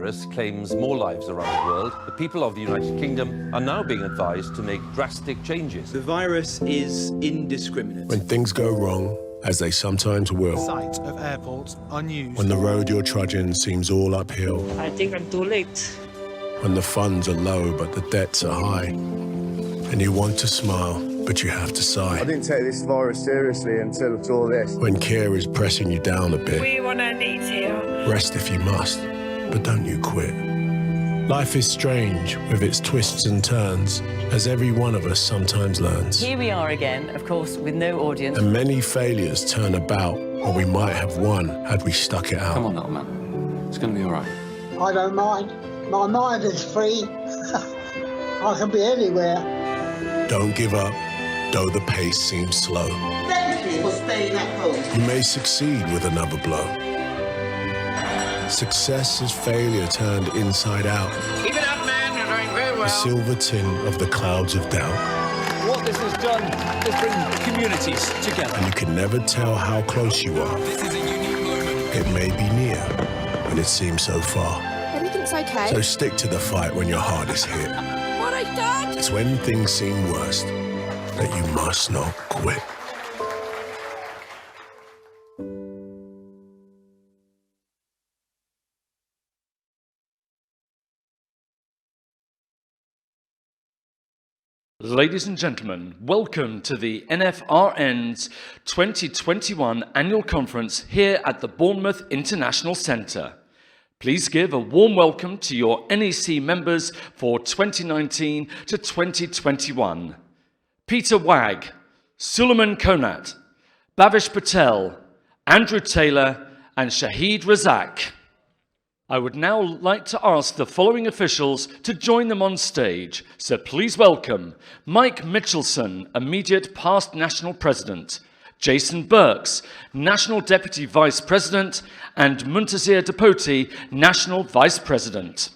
virus claims more lives around the world, the people of the United Kingdom are now being advised to make drastic changes. The virus is indiscriminate. When things go wrong, as they sometimes will. Sight of airports unused. When the road you're trudging seems all uphill. I think I'm too late. When the funds are low but the debts are high. And you want to smile, but you have to sigh. I didn't take this virus seriously until all this. When care is pressing you down a bit. We wanna eat here. Rest if you must, but don't you quit. Life is strange with its twists and turns, as every one of us sometimes learns. Here we are again, of course, with no audience. And many failures turn about, or we might have won had we stuck it out. Come on, little man. It's going to be all right. I don't mind. My mind is free. I can be anywhere. Don't give up, though the pace seems slow. Thank you for staying at home. You may succeed with another blow. Success is failure turned inside out. Keep it up, man. You're doing very well. The silver tin of the clouds of doubt. What this has done is bring communities together. And you can never tell how close you are. This is a unique moment. It may be near, when it seems so far. Everything's okay. So stick to the fight when your heart is hit. What I done? It's when things seem worst that you must not quit. Ladies and gentlemen, welcome to the NFRN's 2021 annual conference here at the Bournemouth International Centre. Please give a warm welcome to your NEC members for 2019 to 2021. Peter Wagg, Suleiman Konat, Bhavish Patel, Andrew Taylor and Shahid Razak. I would now like to ask the following officials to join them on stage. So please welcome Mike Mitchelson, Immediate Past National President, Jason Burks, National Deputy Vice President, and Muntazir Depoti, National Vice President.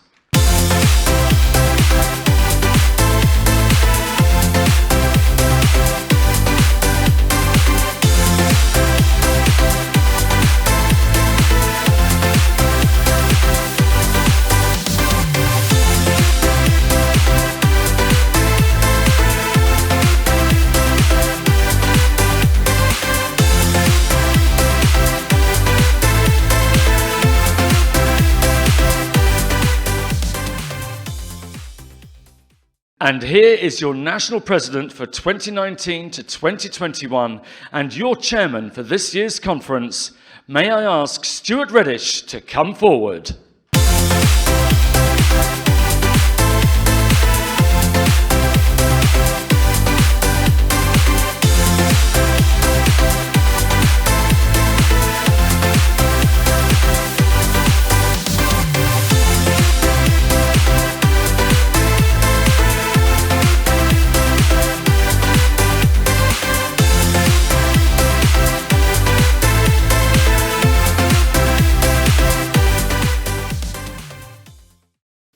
And here is your National President for 2019 to 2021 and your Chairman for this year's conference. May I ask Stuart Reddish to come forward.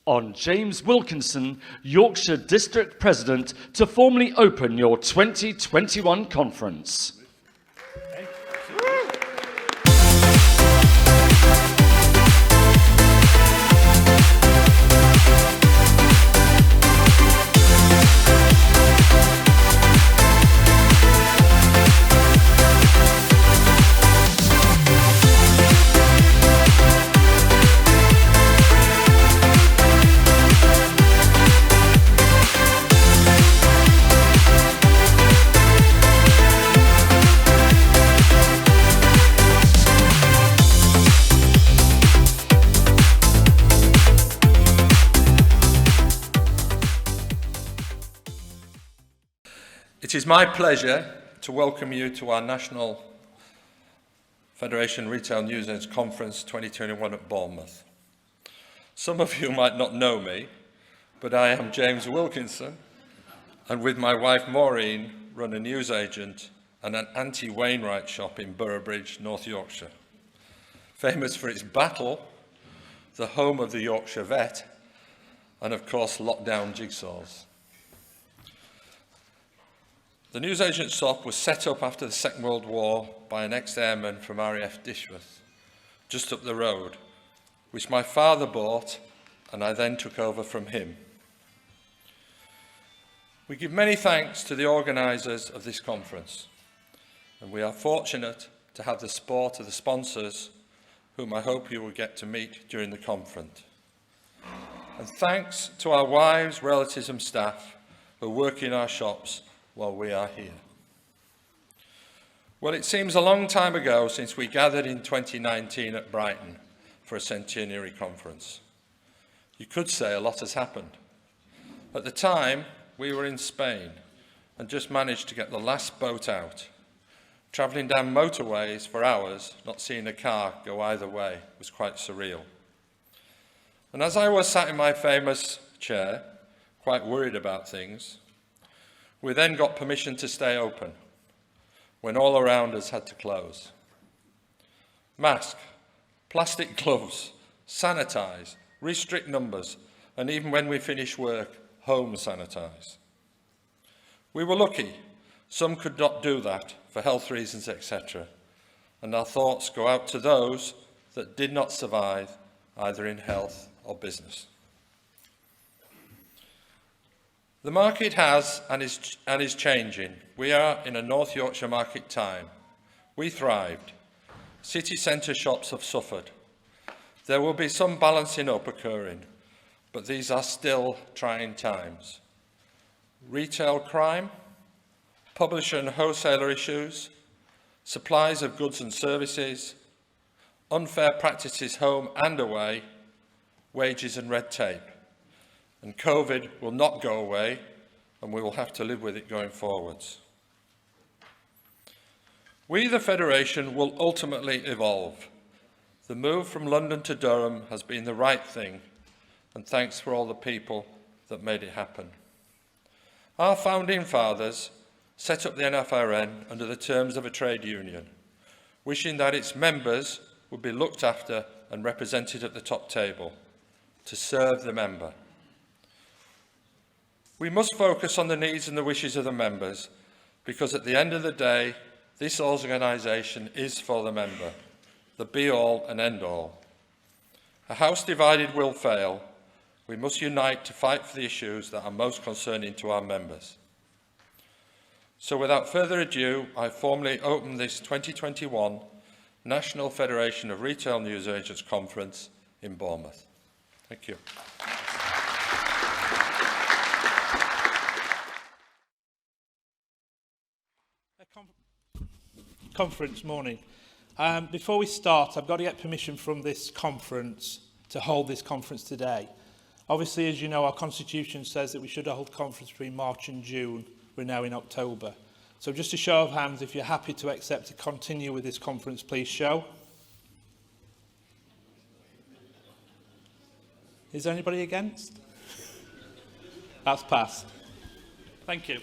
On James Wilkinson, Yorkshire District President, to formally open your 2021 conference. It is my pleasure to welcome you to our National Federation Retail Newsagents Conference 2021 at Bournemouth. Some of you might not know me, but I am James Wilkinson, and with my wife Maureen run a newsagent and an anti-Wainwright shop in Boroughbridge, North Yorkshire. Famous for its battle, the home of the Yorkshire Vet, and of course lockdown jigsaws. The newsagent shop was set up after the Second World War by an ex-airman from RAF Dishworth, just up the road, which my father bought and I then took over from him. We give many thanks to the organisers of this conference, and we are fortunate to have the support of the sponsors, whom I hope you will get to meet during the conference. And thanks to our wives, relatives and staff who work in our shops while we are here. Well, it seems a long time ago since we gathered in 2019 at Brighton for a centenary conference. You could say a lot has happened. At the time, we were in Spain and just managed to get the last boat out. Travelling down motorways for hours, not seeing a car go either way, was quite surreal. And as I was sat in my famous chair, quite worried about things, we then got permission to stay open when all around us had to close. Mask, plastic gloves, sanitise, restrict numbers, and even when we finish work, home sanitise. We were lucky. Some could not do that for health reasons, etc. And our thoughts go out to those that did not survive, either in health or business. The market has and is changing. We are in a North Yorkshire market time. We thrived. City centre shops have suffered. There will be some balancing up occurring, but these are still trying times. Retail crime, publisher and wholesaler issues, supplies of goods and services, unfair practices home and away, wages and red tape. And COVID will not go away, and we will have to live with it going forwards. We, the Federation, will ultimately evolve. The move from London to Durham has been the right thing, and thanks for all the people that made it happen. Our founding fathers set up the NFRN under the terms of a trade union, wishing that its members would be looked after and represented at the top table, to serve the member. We must focus on the needs and the wishes of the members, because at the end of the day, this organisation is for the member, the be-all and end-all. A house divided will fail. We must unite to fight for the issues that are most concerning to our members. So without further ado, I formally open this 2021 National Federation of Retail Newsagents Conference in Bournemouth. Thank you. Conference morning. Before we start, I've got to get permission from this conference to hold this conference today. Obviously, as you know, our constitution says that we should hold conference between March and June. We're now in October. So just a show of hands, if you're happy to accept to continue with this conference, please show. Is there anybody against? That's passed. Thank you.